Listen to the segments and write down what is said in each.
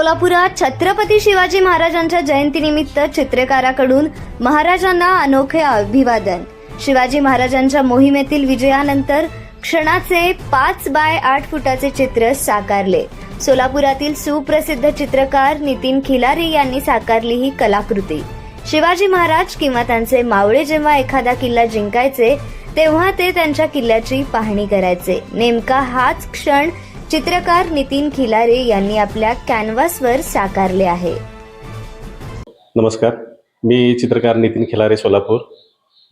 सोलापुरात छत्रपती शिवाजी महाराजांच्या जयंतीनिमित्त चित्रकाराकडून महाराजांना अनोखे अभिवादन। शिवाजी महाराजांच्या मोहिमेतील विजयानंतर क्षणाचे 5 बाय 8 फुटाचे चित्र साकारले। सोलापुरातील सुप्रसिद्ध चित्रकार नितीन खिलारी यांनी साकारली ही कलाकृती। शिवाजी महाराज किंवा त्यांचे मावळे जेव्हा एखादा किल्ला जिंकायचे तेव्हा ते त्यांच्या किल्ल्याची पाहणी करायचे। नेमका हाच क्षण चित्रकार नितीन खिलारे यांनी आपल्या कॅनव्हासवर साकारले आहे। नमस्कार, मी चित्रकार नितीन खिलारे, सोलापूर।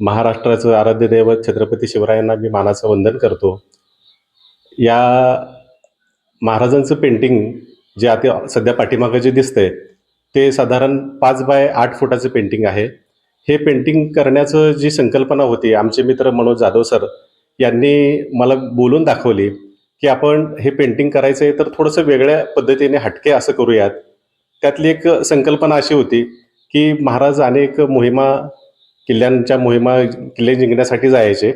महाराष्ट्राचं आराध्य दैवत छत्रपती शिवरायांना मी मानाचं वंदन करतो। या महाराजांचं पेंटिंग जे आता सध्या पाठीमागं जे दिसतंय ते साधारण 5 बाय 8 फुटाचं पेंटिंग आहे। हे पेंटिंग करण्याचं जी संकल्पना होती, आमचे मित्र मनोज जाधव सर यांनी मला बोलून दाखवली की आपण हे पेंटिंग करायचं आहे तर थोडंसं वेगळ्या पद्धतीने हटके असं करूयात। त्यातली एक संकल्पना अशी होती की महाराज अनेक किल्ले जिंकण्यासाठी जायचे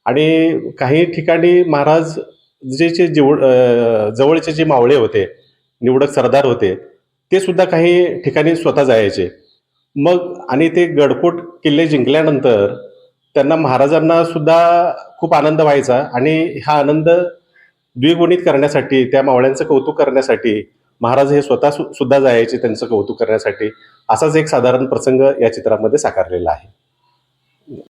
आणि काही ठिकाणी महाराज जवळचे जे मावळे होते, निवडक सरदार होते, ते सुद्धा काही ठिकाणी स्वतः जायचे। मग आणि ते गडकोट किल्ले जिंकल्यानंतर त्यांना महाराजांना सुद्धा खूप आनंद व्हायचा आणि हा आनंद द्विगुणित करण्यासाठी, त्या मावळ्यांचं कौतुक करण्यासाठी महाराज हे स्वतः सुद्धा जायचे त्यांचं कौतुक करण्यासाठी। असाच एक साधारण प्रसंग या चित्रामध्ये साकारलेला आहे।